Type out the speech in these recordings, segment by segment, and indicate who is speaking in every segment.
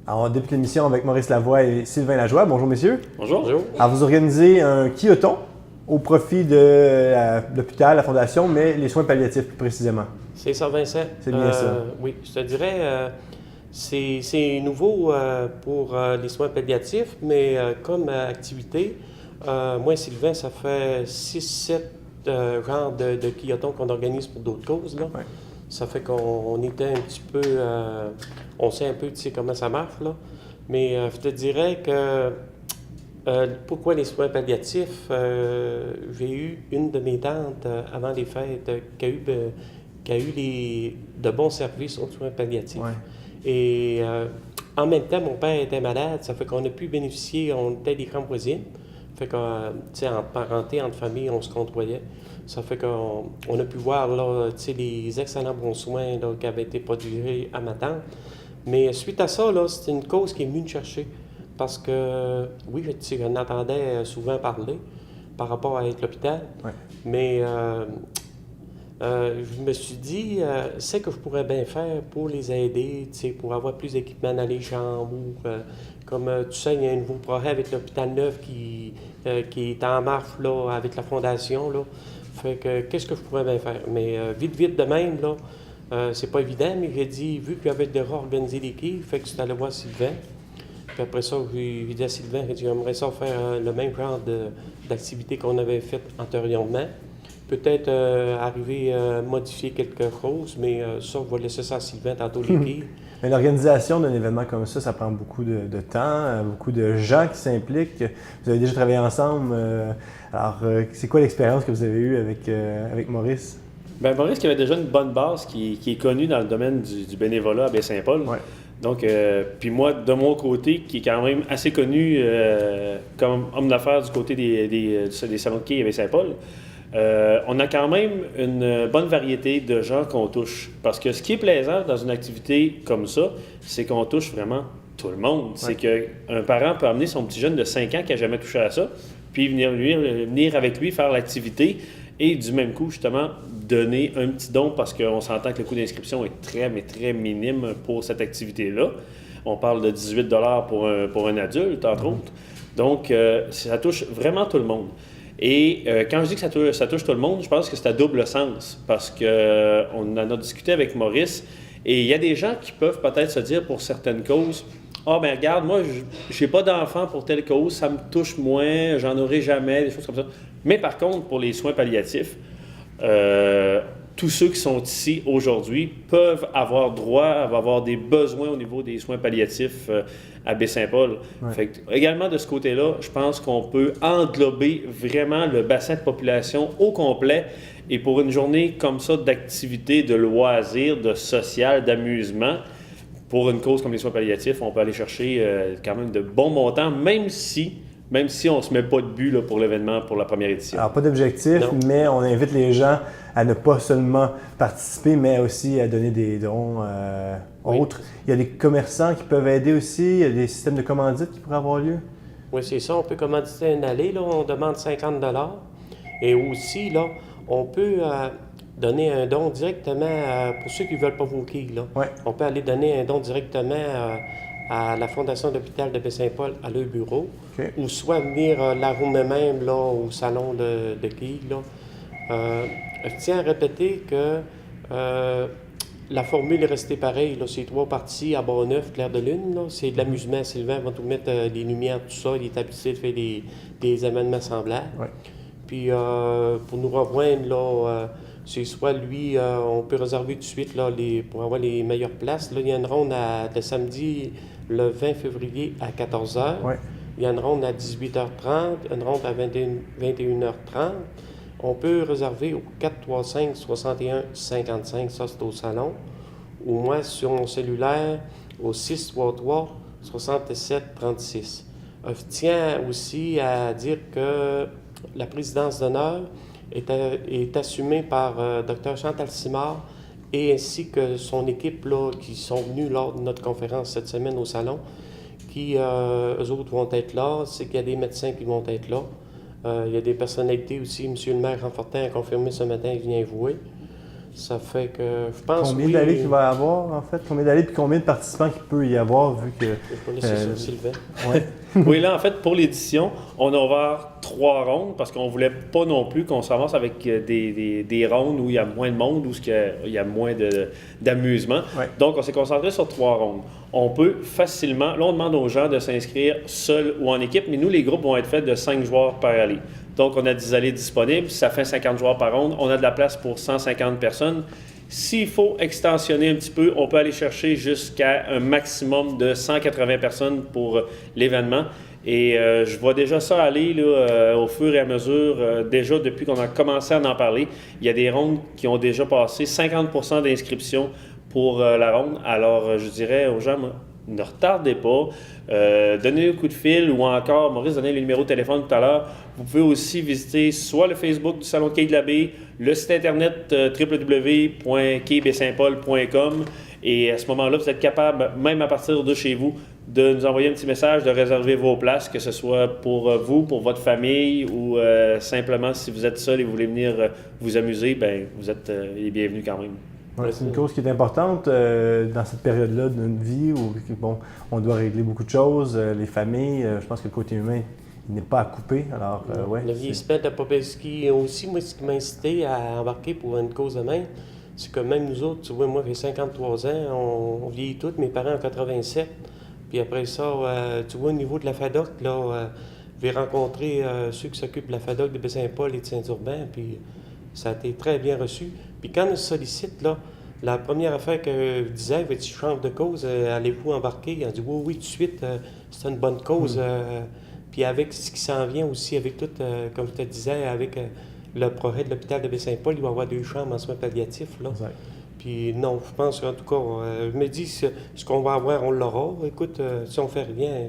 Speaker 1: Alors, on débute l'émission avec Maurice Lavoie et Sylvain Lajoie. Bonjour, messieurs.
Speaker 2: Bonjour.
Speaker 3: Bonjour.
Speaker 1: Alors, vous organisez un quilloton au profit de l'hôpital, la fondation, mais les soins palliatifs plus précisément.
Speaker 3: C'est ça, Vincent.
Speaker 1: C'est bien ça.
Speaker 3: Oui, je te dirais, c'est nouveau pour les soins palliatifs, mais comme activité, moi et Sylvain, ça fait 6-7 genres de quillotons qu'on organise pour d'autres causes. Là.
Speaker 1: Ouais.
Speaker 3: Ça fait qu'on était un petit peu... on sait un peu, tu sais, comment ça marche, là. Mais je te dirais que... pourquoi les soins palliatifs? J'ai eu une de mes tantes avant les fêtes qui a eu de bons services aux soins palliatifs.
Speaker 1: Ouais.
Speaker 3: Et en même temps, mon père était malade, ça fait qu'on a pu bénéficier, on était des grandes voisines. Fait que, tu sais, en parenté, entre famille, on se côtoyait. Ça fait qu'on a pu voir, là, tu sais, les excellents bons soins là, qui avaient été prodigués à ma tante. Mais suite à ça, là, c'est une cause qui est venue me chercher. Parce que, oui, je n'entendais souvent parler par rapport à être l'hôpital,
Speaker 1: Ouais.
Speaker 3: mais je me suis dit, c'est que je pourrais bien faire pour les aider, tu sais, pour avoir plus d'équipements dans les chambres. Comme tu sais, il y a un nouveau projet avec l'hôpital Neuf qui est en marche là, avec la fondation. Là. Fait que, qu'est-ce que je pourrais bien faire? Mais vite de même, là, c'est pas évident, mais j'ai dit, vu qu'il y avait déjà organisé les quilles, fait que je suis allé voir Sylvain. Puis après ça, j'ai dit à Sylvain, j'ai dit, j'aimerais ça faire le même genre d'activité qu'on avait fait antérieurement. Peut-être arriver à modifier quelque chose, mais ça, on va laisser ça à Sylvain tantôt les quilles.
Speaker 1: Mais l'organisation d'un événement comme ça prend beaucoup de temps, beaucoup de gens qui s'impliquent. Vous avez déjà travaillé ensemble. Alors, c'est quoi l'expérience que vous avez eue avec Maurice?
Speaker 2: Ben, Maurice qui avait déjà une bonne base, qui est connu dans le domaine du bénévolat à Baie-Saint-Paul.
Speaker 1: Ouais.
Speaker 2: Donc, puis moi, de mon côté, qui est quand même assez connu comme homme d'affaires du côté des salons de quai à Baie-Saint-Paul, on a quand même une bonne variété de gens qu'on touche. Parce que ce qui est plaisant dans une activité comme ça, c'est qu'on touche vraiment tout le monde.
Speaker 1: Ouais.
Speaker 2: C'est qu'un parent peut amener son petit jeune de 5 ans qui n'a jamais touché à ça, puis venir avec lui faire l'activité et du même coup, justement, donner un petit don parce qu'on s'entend que le coût d'inscription est très minime pour cette activité-là. On parle de 18 $ pour un adulte, entre autres. Donc, ça touche vraiment tout le monde. Et quand je dis que ça touche tout le monde, je pense que c'est à double sens parce qu'on en a discuté avec Maurice et il y a des gens qui peuvent peut-être se dire pour certaines causes, « Ah, ben regarde, moi, j'ai pas d'enfant pour telle cause, ça me touche moins, j'en aurai jamais, des choses comme ça. » Mais par contre, pour les soins palliatifs, tous ceux qui sont ici aujourd'hui peuvent avoir droit à avoir des besoins au niveau des soins palliatifs à Baie-Saint-Paul.
Speaker 1: Ouais.
Speaker 2: Fait que, également de ce côté-là, je pense qu'on peut englober vraiment le bassin de population au complet. Et pour une journée comme ça d'activité, de loisirs, de social, d'amusement, pour une cause comme les soins palliatifs, on peut aller chercher quand même de bons montants, même si on ne se met pas de but là, pour l'événement, pour la première édition.
Speaker 1: Alors, pas d'objectif,
Speaker 3: Non.
Speaker 1: mais on invite les gens à ne pas seulement participer, mais aussi à donner des dons
Speaker 3: Oui.
Speaker 1: autres. Il y a des commerçants qui peuvent aider aussi, il y a des systèmes de commandite qui pourraient avoir lieu.
Speaker 3: Oui, c'est ça. On peut commanditer une allée, là, on demande 50 $. Et aussi, là, on peut donner un don directement pour ceux qui ne veulent pas vos quilles, là.
Speaker 1: Ouais.
Speaker 3: On peut aller donner un don directement à la Fondation d'hôpital de Baie-Saint-Paul, à leur bureau,
Speaker 1: OK.
Speaker 3: ou soit venir l'arromer même là, au salon de quilles, là. Je tiens à répéter que la formule est restée pareille. Là. C'est 3 parties à Bonneuf, Clair de Lune. Là. C'est de l'amusement. Sylvain va tout mettre des lumières, tout ça. Il est habitué de faire des amènements semblables.
Speaker 1: Ouais.
Speaker 3: Puis pour nous rejoindre, là, c'est soit lui, on peut réserver tout de suite là, pour avoir les meilleures places. Là, il y a une ronde le samedi, le 20 février à 14 h.
Speaker 1: Ouais.
Speaker 3: Il y a une ronde à 18h30, une ronde à 21h30. On peut réserver au 435-61-55, ça c'est au salon. Ou moi sur mon cellulaire au 633-67-36. Je tiens aussi à dire que la présidence d'honneur est assumée par Dr Chantal Simard et ainsi que son équipe là, qui sont venus lors de notre conférence cette semaine au salon, qui eux autres vont être là. C'est qu'il y a des médecins qui vont être là. Il y a des personnalités aussi. M. le maire Renfortin a confirmé ce matin, il vient jouer. Ça fait que je pense
Speaker 1: Combien d'allées qu'il va y avoir, en fait? Combien d'allées puis combien de participants qu'il peut y avoir, vu que...
Speaker 3: Je vais laisser ça, Sylvain.
Speaker 1: Ouais.
Speaker 2: Oui, là, en fait, pour l'édition, on a ouvert 3 rondes parce qu'on ne voulait pas non plus qu'on se ramasse avec des rondes où il y a moins de monde, où il y a moins d'amusement.
Speaker 1: Ouais.
Speaker 2: Donc, on s'est concentré sur 3 rondes. On peut facilement... Là, on demande aux gens de s'inscrire seuls ou en équipe, mais nous, les groupes vont être faits de 5 joueurs par allée. Donc, on a 10 allées disponibles. Ça fait 50 joueurs par ronde. On a de la place pour 150 personnes. S'il faut extensionner un petit peu, on peut aller chercher jusqu'à un maximum de 180 personnes pour l'événement. Et je vois déjà ça aller là, au fur et à mesure. Déjà, depuis qu'on a commencé à en parler, il y a des rondes qui ont déjà passé 50% d'inscriptions pour la ronde. Alors, je dirais aux gens, ne retardez pas. Donnez un coup de fil ou encore, Maurice donnait le numéro de téléphone tout à l'heure. Vous pouvez aussi visiter soit le Facebook du Salon de quai de la Baie, le site internet www.quai-baie-saint-paul.com et à ce moment-là, vous êtes capable, même à partir de chez vous, de nous envoyer un petit message, de réserver vos places, que ce soit pour vous, pour votre famille ou simplement si vous êtes seul et vous voulez venir vous amuser, ben vous êtes les bienvenus quand même.
Speaker 1: Ouais, c'est une cause qui est importante dans cette période-là de notre vie où bon, on doit régler beaucoup de choses, les familles, je pense que le côté humain, il n'est pas à couper. Alors, ouais,
Speaker 3: Le vieillissement de la Popesky aussi, moi, ce qui m'a incité à embarquer pour une cause de même, c'est que même nous autres, tu vois, moi, j'ai 53 ans, on vieillit tous, mes parents en 87. Puis après ça, tu vois, au niveau de la FADOC, là, j'ai rencontré ceux qui s'occupent de la FADOC de Baie-Saint-Paul et de Saint-Urbain, puis ça a été très bien reçu. Puis quand on se sollicite, là, la première affaire que je disais, tu changes de cause, allez-vous embarquer? Ils ont dit oui, oui, tout de suite, c'est une bonne cause. Puis avec ce qui s'en vient aussi, avec tout, comme je te disais, avec le projet de l'hôpital de Baie-Saint-Paul, il va y avoir 2 chambres en soins palliatifs. Là.
Speaker 1: exact.
Speaker 3: Puis non, je pense qu'en tout cas, je me dis, ce qu'on va avoir, on l'aura. Écoute, si on fait rien,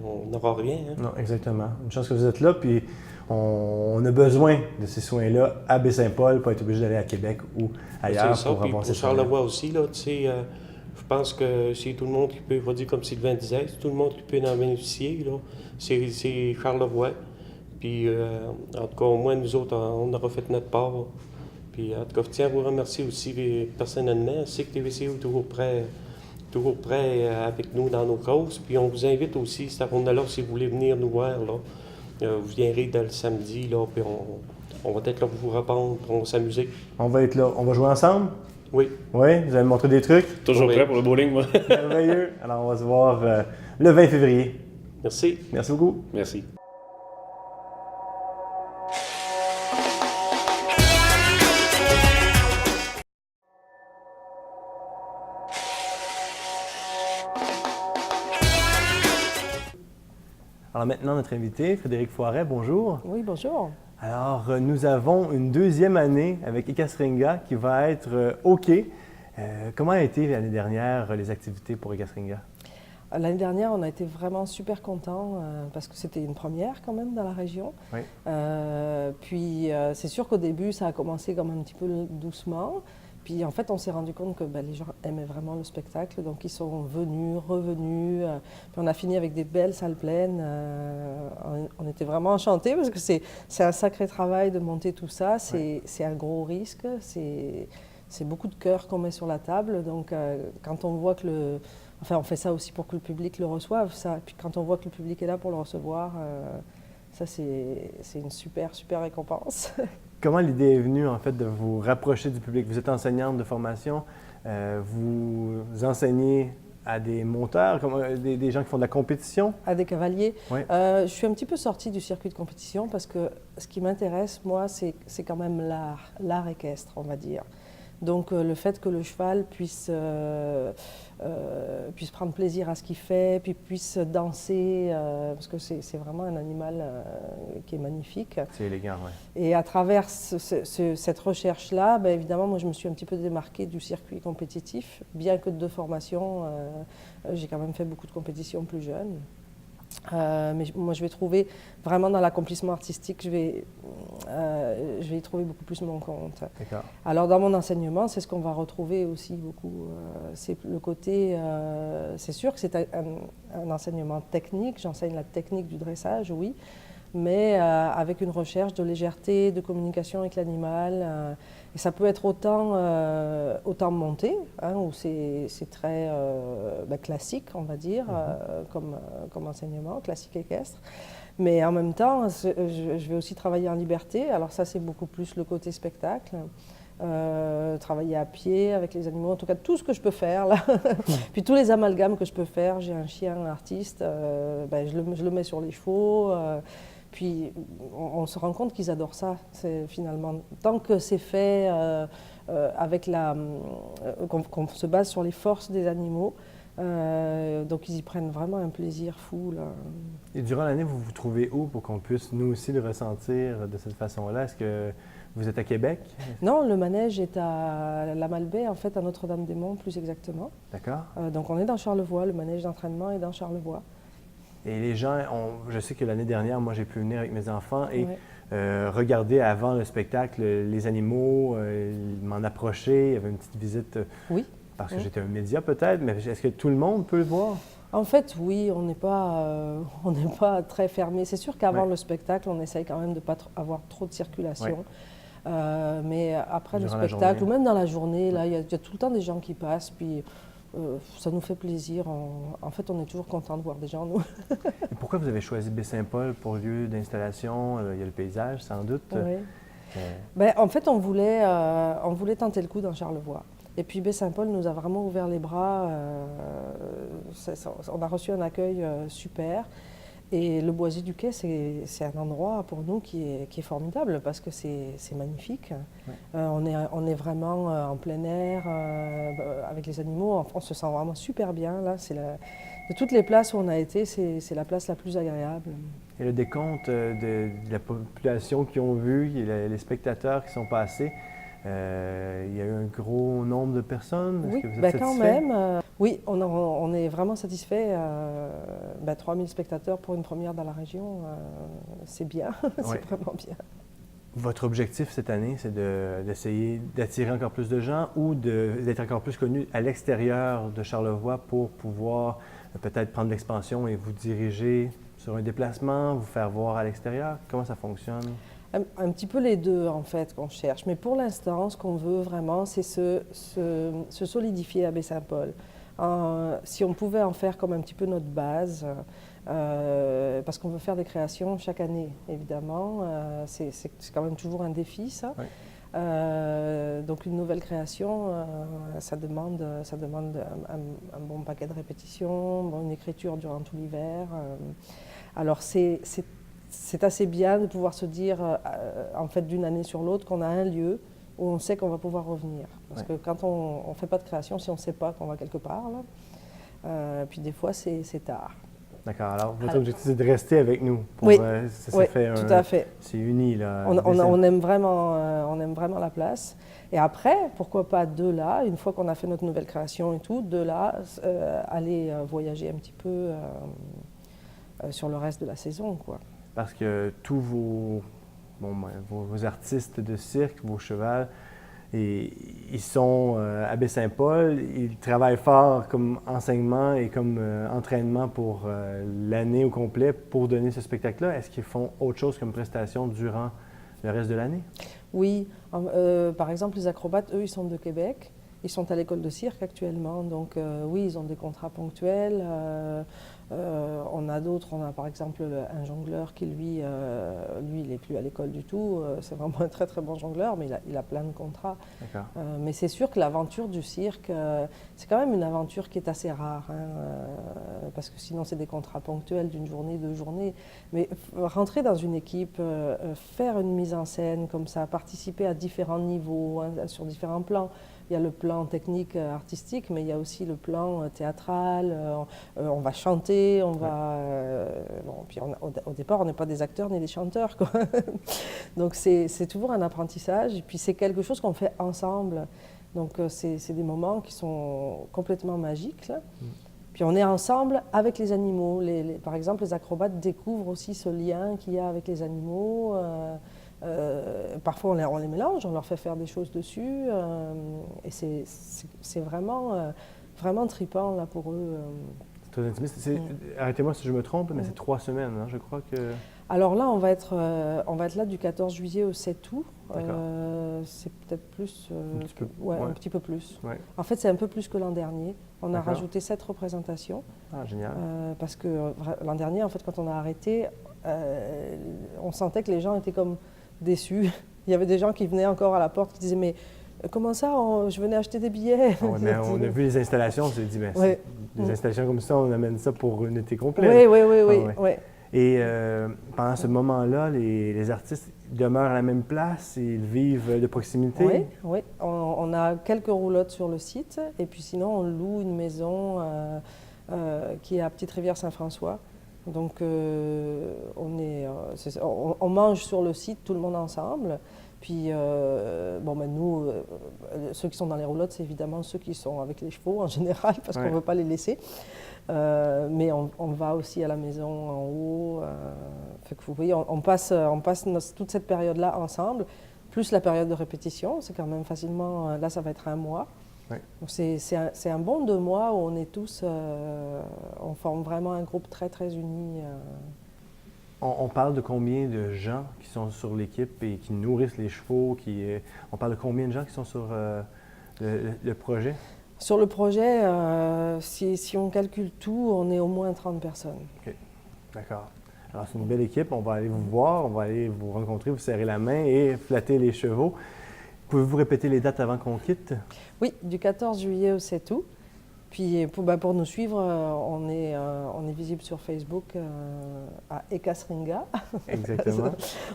Speaker 3: on n'aura rien. Hein.
Speaker 1: Non, exactement. Une chance que vous êtes là, puis on a besoin de ces soins-là à Baie-Saint-Paul, pas être obligé d'aller à Québec ou ailleurs
Speaker 3: C'est ça,
Speaker 1: pour
Speaker 3: puis
Speaker 1: avoir
Speaker 3: pour
Speaker 1: ces soins-là.
Speaker 3: Charlevoix aussi, là, tu sais, je pense que c'est tout le monde qui peut, je vais dire comme Sylvain disait, c'est tout le monde qui peut en bénéficier, là. C'est Charlevoix. Puis, en tout cas, au moins, nous autres, on aura fait notre part. Puis, en tout cas, je tiens à vous remercier aussi personnellement. Je sais que TVCO est toujours prêt avec nous dans nos causes. Puis, on vous invite aussi, cette ronde-là, si vous voulez venir nous voir, là. Vous viendrez le samedi, là, puis on va être là pour vous répondre, pour s'amuser.
Speaker 1: On va être là. On va jouer ensemble?
Speaker 3: Oui.
Speaker 1: Oui? Vous allez me montrer des trucs?
Speaker 2: Toujours
Speaker 3: Oui.
Speaker 2: prêt pour le bowling, moi.
Speaker 1: Merveilleux. Alors, on va se voir le 20 février.
Speaker 3: Merci.
Speaker 1: Merci beaucoup.
Speaker 2: Merci.
Speaker 1: Alors maintenant, notre invité, Frédéric Foiret, bonjour.
Speaker 4: Oui, bonjour.
Speaker 1: Alors, nous avons une 2e année avec Ekasringa qui va être OK. Comment a été l'année dernière les activités pour Ekasringa?
Speaker 4: L'année dernière, on a été vraiment super contents parce que c'était une première quand même dans la région.
Speaker 1: Oui.
Speaker 4: Puis c'est sûr qu'au début, ça a commencé comme un petit peu doucement. Puis en fait, on s'est rendu compte que les gens aimaient vraiment le spectacle, donc ils sont venus, revenus. Puis on a fini avec des belles salles pleines. On était vraiment enchantés parce que c'est un sacré travail de monter tout ça. C'est un gros risque. C'est beaucoup de cœur qu'on met sur la table. Donc quand on voit que Enfin, on fait ça aussi pour que le public le reçoive. Ça. Puis quand on voit que le public est là pour le recevoir, ça c'est une super récompense.
Speaker 1: Comment l'idée est venue, en fait, de vous rapprocher du public? Vous êtes enseignante de formation, vous enseignez à des monteurs, des gens qui font de la compétition?
Speaker 4: À des cavaliers.
Speaker 1: Oui.
Speaker 4: Je suis un petit peu sortie du circuit de compétition parce que ce qui m'intéresse, moi, c'est quand même l'art équestre, on va dire. Donc le fait que le cheval puisse prendre plaisir à ce qu'il fait, puis puisse danser, parce que c'est vraiment un animal qui est magnifique.
Speaker 1: C'est élégant, oui.
Speaker 4: Et à travers cette recherche-là, évidemment, moi je me suis un petit peu démarquée du circuit compétitif, bien que de formation, j'ai quand même fait beaucoup de compétitions plus jeunes. Mais moi, je vais trouver vraiment dans l'accomplissement artistique, je vais y trouver beaucoup plus mon compte.
Speaker 1: D'accord.
Speaker 4: Alors, dans mon enseignement, c'est ce qu'on va retrouver aussi beaucoup. C'est le côté, c'est sûr que c'est un enseignement technique. J'enseigne la technique du dressage, oui. mais avec une recherche de légèreté, de communication avec l'animal. Et ça peut être autant monté, où c'est très classique, on va dire, comme enseignement, classique équestre. Mais en même temps, je vais aussi travailler en liberté. Alors ça, c'est beaucoup plus le côté spectacle. Travailler à pied avec les animaux, en tout cas tout ce que je peux faire là. Puis tous les amalgames que je peux faire. J'ai un chien artiste, je le mets sur les chevaux. Puis on se rend compte qu'ils adorent ça, finalement. Tant que c'est fait avec qu'on se base sur les forces des animaux, donc ils y prennent vraiment un plaisir fou, là.
Speaker 1: Et durant l'année, vous vous trouvez où pour qu'on puisse nous aussi le ressentir de cette façon-là? Est-ce que vous êtes à Québec?
Speaker 4: Non, le manège est à la Malbaie, en fait, à Notre-Dame-des-Monts, plus exactement.
Speaker 1: D'accord.
Speaker 4: Donc on est dans Charlevoix, le manège d'entraînement est dans Charlevoix.
Speaker 1: Et les gens, je sais que l'année dernière, moi, j'ai pu venir avec mes enfants et
Speaker 4: Ouais.
Speaker 1: regarder avant le spectacle les animaux, m'en approcher. Il y avait une petite visite
Speaker 4: Oui.
Speaker 1: parce que j'étais un média peut-être, mais est-ce que tout le monde peut le voir?
Speaker 4: En fait, oui, on n'est pas très fermé. C'est sûr qu'avant le spectacle, on essaye quand même de ne pas avoir trop de circulation. Mais après
Speaker 1: Durant
Speaker 4: le spectacle, ou même dans la journée, là, il y a tout le temps des gens qui passent, puis ça nous fait plaisir. En fait, on est toujours content de voir des gens, nous.
Speaker 1: Et pourquoi vous avez choisi Baie-Saint-Paul pour lieu d'installation? Il y a le paysage, sans doute.
Speaker 4: Oui. En fait, on voulait tenter le coup dans Charlevoix. Et puis Baie-Saint-Paul nous a vraiment ouvert les bras. On a reçu un accueil super. Et le Boisé du Quai, c'est un endroit pour nous qui est formidable parce que c'est magnifique. Ouais. On est vraiment en plein air avec les animaux. On se sent vraiment super bien. Là, de toutes les places où on a été, c'est la place la plus agréable.
Speaker 1: Et le décompte de la population qui ont vu, les spectateurs qui sont passés, il y a eu un gros nombre de personnes?
Speaker 4: Oui,
Speaker 1: est-ce que vous êtes
Speaker 4: quand
Speaker 1: satisfait?
Speaker 4: même. Oui, on est vraiment satisfait. 3000 spectateurs pour une première dans la région, c'est bien, c'est vraiment bien.
Speaker 1: Votre objectif cette année, c'est d'essayer d'attirer encore plus de gens ou d'être encore plus connu à l'extérieur de Charlevoix pour pouvoir peut-être prendre l'expansion et vous diriger sur un déplacement, vous faire voir à l'extérieur? Comment ça fonctionne?
Speaker 4: Un petit peu les deux, en fait, qu'on cherche. Mais pour l'instant, ce qu'on veut vraiment, c'est se solidifier à Baie-Saint-Paul. Si on pouvait en faire comme un petit peu notre base, parce qu'on veut faire des créations chaque année, évidemment. C'est quand même toujours un défi, ça. Oui. Donc une nouvelle création, ça demande un bon paquet de répétitions, une écriture durant tout l'hiver. Alors c'est assez bien de pouvoir se dire, en fait, d'une année sur l'autre, qu'on a un lieu où on sait qu'on va pouvoir revenir. Parce que quand on ne fait pas de création, si on ne sait pas qu'on va quelque part, là, puis des fois, c'est tard.
Speaker 1: D'accord. Alors, votre objectif, c'est de rester avec nous.
Speaker 4: Oui,
Speaker 1: tout à fait. C'est uni, là.
Speaker 4: On aime vraiment la place. Et après, pourquoi pas de là, une fois qu'on a fait notre nouvelle création et tout, de là, aller voyager un petit peu sur le reste de la saison, quoi.
Speaker 1: Parce que tous vos artistes de cirque, vos chevals, ils sont à Baie-Saint-Paul, ils travaillent fort comme enseignement et comme entraînement pour l'année au complet pour donner ce spectacle-là. Est-ce qu'ils font autre chose comme prestation durant le reste de l'année? Oui.
Speaker 4: Par exemple, les acrobates, eux, ils sont de Québec. Ils sont à l'école de cirque actuellement. Donc oui, ils ont des contrats ponctuels. On a d'autres, on a par exemple un jongleur qui lui il n'est plus à l'école du tout, c'est vraiment un très très bon jongleur, mais il a plein de contrats. Mais c'est sûr que l'aventure du cirque, c'est quand même une aventure qui est assez rare, parce que sinon c'est des contrats ponctuels d'une journée, 2 journées. Mais rentrer dans une équipe, faire une mise en scène comme ça, participer à différents niveaux, sur différents plans. Il y a le plan technique, artistique, mais il y a aussi le plan théâtral. On va chanter, on va... puis au départ, on n'est pas des acteurs ni des chanteurs, quoi. Donc c'est toujours un apprentissage. Et puis c'est quelque chose qu'on fait ensemble. Donc c'est des moments qui sont complètement magiques, là. Puis on est ensemble avec les animaux. Par exemple, les acrobates découvrent aussi ce lien qu'il y a avec les animaux. Parfois on les mélange, on leur fait faire des choses dessus, et c'est vraiment trippant là, pour eux.
Speaker 1: C'est Très intimiste. Arrêtez-moi si je me trompe, mais c'est 3 semaines, hein, je crois que...
Speaker 4: Alors là, on va être là du 14 juillet au 7 août.
Speaker 1: D'accord.
Speaker 4: C'est peut-être plus...
Speaker 1: Un petit peu,
Speaker 4: ouais,
Speaker 1: ouais.
Speaker 4: un petit peu plus.
Speaker 1: Ouais.
Speaker 4: En fait, c'est un peu plus que l'an dernier. On a
Speaker 1: D'accord.
Speaker 4: rajouté 7 représentations.
Speaker 1: Ah, génial.
Speaker 4: Parce que l'an dernier, en fait, quand on a arrêté, on sentait que les gens étaient comme déçus. Il y avait des gens qui venaient encore à la porte qui disaient « Mais comment ça, je venais acheter des billets ?»
Speaker 1: Ah ouais, mais on a vu les installations, on s'est dit, ben,
Speaker 4: Ouais.
Speaker 1: des installations comme ça, on amène ça pour un été complet.
Speaker 4: Oui, oui, oui,
Speaker 1: Ah
Speaker 4: oui.
Speaker 1: ouais.
Speaker 4: Ouais.
Speaker 1: Et pendant ce moment-là, les artistes demeurent à la même place, ils vivent de proximité.
Speaker 4: Oui, oui. On a quelques roulottes sur le site et puis sinon on loue une maison qui est à Petite-Rivière-Saint-François. Donc on mange sur le site tout le monde ensemble. Puis nous, ceux qui sont dans les roulottes, c'est évidemment ceux qui sont avec les chevaux en général parce qu'on ne veut pas les laisser. Mais on va aussi à la maison en haut. Fait que vous voyez, on passe toute cette période-là ensemble, plus la période de répétition. C'est quand même facilement, là ça va être 1 mois.
Speaker 1: Ouais.
Speaker 4: Donc c'est un bon 2 mois où on est tous, on forme vraiment un groupe très très uni.
Speaker 1: On parle de combien de gens qui sont sur l'équipe et qui nourrissent les chevaux? On parle de combien de gens qui sont sur le projet?
Speaker 4: Sur le projet, si on calcule tout, on est au moins 30 personnes.
Speaker 1: OK. D'accord. Alors, c'est une belle équipe. On va aller vous voir, on va aller vous rencontrer, vous serrer la main et flatter les chevaux. Pouvez-vous répéter les dates avant qu'on quitte?
Speaker 4: Oui, du 14 juillet au 7 août. Puis pour nous suivre, on est visible sur Facebook à Ekasringa.
Speaker 1: Exactement.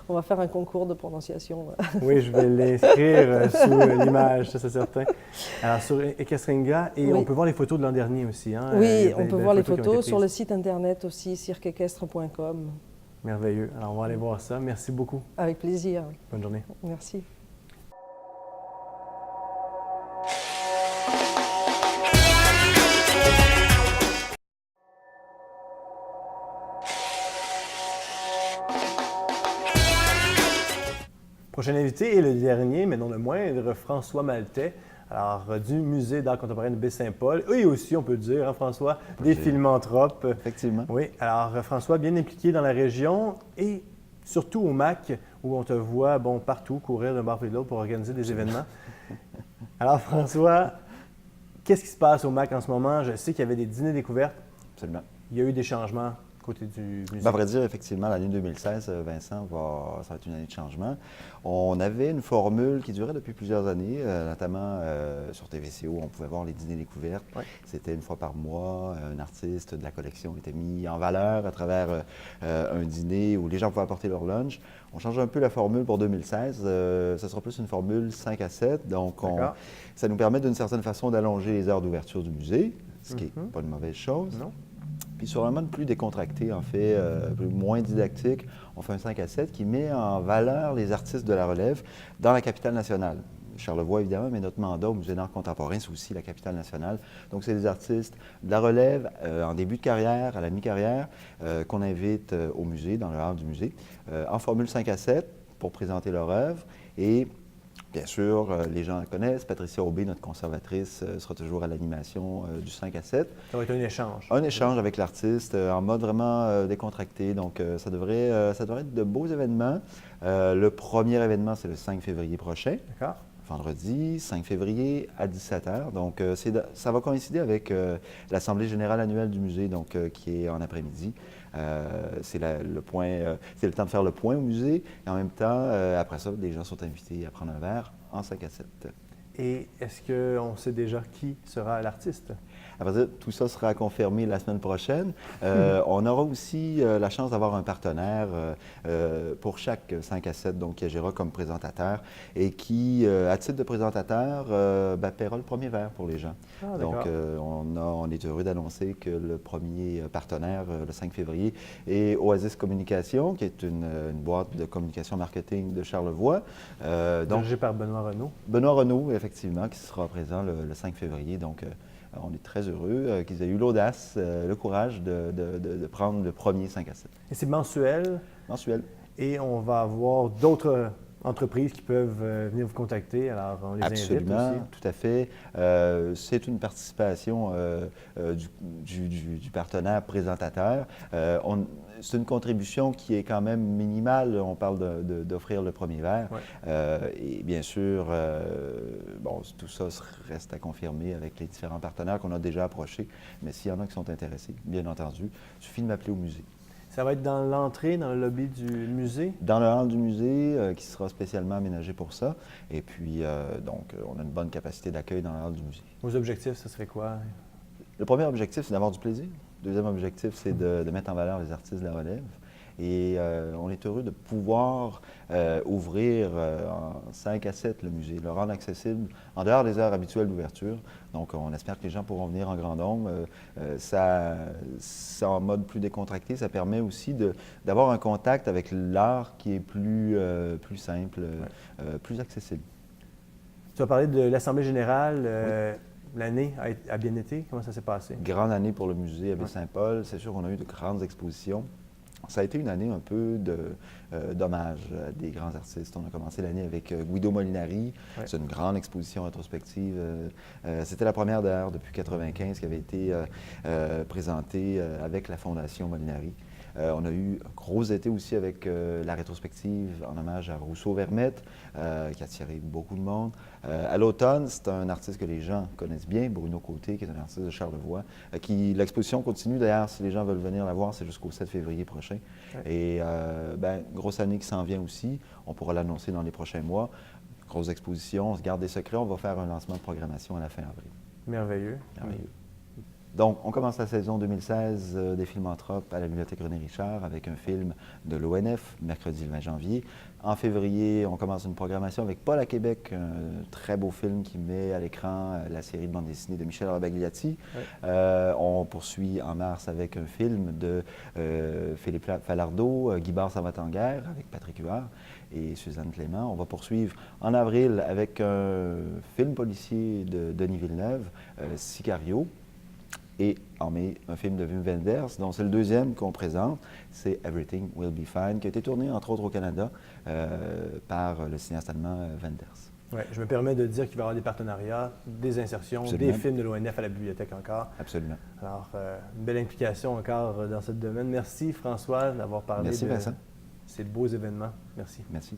Speaker 4: On va faire un concours de prononciation.
Speaker 1: Oui, je vais l'inscrire sous l'image, ça c'est certain. Alors sur Ekasringa, et
Speaker 4: Oui.
Speaker 1: on peut voir les photos de l'an dernier aussi. Hein?
Speaker 4: Oui, on peut voir les
Speaker 1: qui ont été
Speaker 4: photos sur
Speaker 1: prises.
Speaker 4: le site internet aussi, cirqueéquestre.com.
Speaker 1: Merveilleux. Alors on va aller voir ça. Merci beaucoup.
Speaker 4: Avec plaisir.
Speaker 1: Bonne journée.
Speaker 4: Merci.
Speaker 1: Prochain invité et le dernier, mais non le moindre, François Maltais. Alors, du Musée d'art contemporain de Baie-Saint-Paul, et aussi, on peut le dire, hein, François, des philanthropes.
Speaker 5: Effectivement.
Speaker 1: Oui, alors François, bien impliqué dans la région et surtout au MAC, où on te voit partout courir d'un bar puis de l'autre pour organiser des événements. Alors François, qu'est-ce qui se passe au MAC en ce moment? Je sais qu'il y avait des dîners découvertes.
Speaker 5: Absolument.
Speaker 1: Il y a eu des changements côté du musée.
Speaker 5: À vrai dire, effectivement, l'année 2016, Vincent, ça va être une année de changement. On avait une formule qui durait depuis plusieurs années, notamment sur TVCO, on pouvait voir les dîners découvertes.
Speaker 1: Ouais.
Speaker 5: C'était 1 fois par mois, un artiste de la collection était mis en valeur à travers un dîner où les gens pouvaient apporter leur lunch. On change un peu la formule pour 2016. Ce sera plus une formule 5 à 7. Donc, ça nous permet d'une certaine façon d'allonger les heures d'ouverture du musée, ce qui n'est pas une mauvaise chose.
Speaker 1: Non.
Speaker 5: Puis sur un mode plus décontracté, en fait, moins didactique, on fait un 5 à 7 qui met en valeur les artistes de la relève dans la capitale nationale. Charlevoix, évidemment, mais notre mandat au Musée d'art contemporain, c'est aussi la capitale nationale. Donc, c'est des artistes de la relève en début de carrière, à la mi-carrière, qu'on invite au musée, dans le hall du musée, en formule 5 à 7 pour présenter leur œuvre. Et bien sûr, les gens la connaissent. Patricia Aubé, notre conservatrice, sera toujours à l'animation du 5 à 7.
Speaker 1: Ça va être un échange.
Speaker 5: Un échange avec l'artiste en mode vraiment décontracté. Donc, ça devrait être de beaux événements. Le premier événement, c'est le 5 février prochain.
Speaker 1: D'accord.
Speaker 5: Vendredi 5 février à 17h. Donc, ça va coïncider avec l'Assemblée générale annuelle du musée, donc, qui est en après-midi. C'est le temps de faire le point au musée. Et en même temps, après ça, les gens sont invités à prendre un verre en 5 à 7.
Speaker 1: Et est-ce qu'on sait déjà qui sera l'artiste?
Speaker 5: Après ça, tout ça sera confirmé la semaine prochaine. On aura aussi la chance d'avoir un partenaire pour chaque 5 à 7, donc qui agira comme présentateur et qui, à titre de présentateur, paiera le premier verre pour les gens.
Speaker 1: Ah,
Speaker 5: donc,
Speaker 1: d'accord.
Speaker 5: on est heureux d'annoncer que le premier partenaire, le 5 février, est Oasis Communication, qui est une boîte de communication marketing de Charlevoix.
Speaker 1: Dirigé par Benoît Renaud.
Speaker 5: Benoît Renaud, effectivement, qui sera présent le 5 février. Donc, on est très heureux qu'ils aient eu l'audace, le courage de prendre le premier 5 à 7.
Speaker 1: Et c'est mensuel.
Speaker 5: Mensuel.
Speaker 1: Et on va avoir d'autres entreprises qui peuvent venir vous contacter. Alors, on les invite
Speaker 5: Absolument,
Speaker 1: aussi.
Speaker 5: tout à fait. C'est une participation du partenaire présentateur. C'est une contribution qui est quand même minimale. On parle d'offrir le premier verre.
Speaker 1: Ouais.
Speaker 5: Et bien sûr, bon, tout ça reste à confirmer avec les différents partenaires qu'on a déjà approchés. Mais s'il y en a qui sont intéressés, bien entendu, il suffit de m'appeler au musée.
Speaker 1: Ça va être dans l'entrée, dans le lobby du musée?
Speaker 5: Dans le hall du musée, qui sera spécialement aménagé pour ça. Et puis, donc, on a une bonne capacité d'accueil dans le hall du musée.
Speaker 1: Vos objectifs, ce serait quoi?
Speaker 5: Le premier objectif, c'est d'avoir du plaisir. Le deuxième objectif, c'est de mettre en valeur les artistes de la relève. Et on est heureux de pouvoir ouvrir en 5 à 7 le musée, le rendre accessible en dehors des heures habituelles d'ouverture. Donc, on espère que les gens pourront venir en grand nombre. Ça, en mode plus décontracté, ça permet aussi d'avoir un contact avec l'art qui est plus simple, plus accessible.
Speaker 1: Tu as parlé de l'Assemblée générale. L'année a bien été. Comment ça s'est passé?
Speaker 5: Grande année pour le musée à Baie-Saint-Paul. C'est sûr qu'on a eu de grandes expositions. Ça a été une année un peu d'hommage à des grands artistes. On a commencé l'année avec Guido Molinari.
Speaker 1: Ouais.
Speaker 5: C'est une grande exposition rétrospective. C'était la première d'ailleurs depuis 1995 qui avait été présentée avec la Fondation Molinari. On a eu un gros été aussi avec la rétrospective en hommage à Rousseau-Vermette, qui a attiré beaucoup de monde. À l'automne, c'est un artiste que les gens connaissent bien, Bruno Côté, qui est un artiste de Charlevoix. L'exposition continue d'ailleurs, si les gens veulent venir la voir, c'est jusqu'au 7 février prochain.
Speaker 1: Ouais.
Speaker 5: Et grosse année qui s'en vient aussi, on pourra l'annoncer dans les prochains mois. Grosse exposition, on se garde des secrets, on va faire un lancement de programmation à la fin avril.
Speaker 1: Merveilleux.
Speaker 5: Merveilleux. Donc, on commence la saison 2016 des Filmanthropes à la Bibliothèque René-Richard avec un film de l'ONF, mercredi le 20 janvier. En février, on commence une programmation avec Paul à Québec, un très beau film qui met à l'écran la série de bande dessinée de Michel Robagliati. Ouais. On poursuit en mars avec un film de Philippe Falardeau, Guy Barre s'en va en guerre, avec Patrick Huard et Suzanne Clément. On va poursuivre en avril avec un film policier de Denis Villeneuve, Sicario. Et en mai, un film de Wim Wenders, dont c'est le deuxième qu'on présente, c'est Everything Will Be Fine, qui a été tourné entre autres au Canada par le cinéaste allemand Wenders.
Speaker 1: Ouais, je me permets de dire qu'il va y avoir des partenariats, des insertions,
Speaker 5: Absolument.
Speaker 1: Des films de l'ONF à la bibliothèque encore.
Speaker 5: Absolument.
Speaker 1: Alors, une belle implication encore dans ce domaine. Merci François d'avoir parlé
Speaker 5: Merci,
Speaker 1: de
Speaker 5: Vincent.
Speaker 1: ces beaux événements. Merci.
Speaker 5: Merci.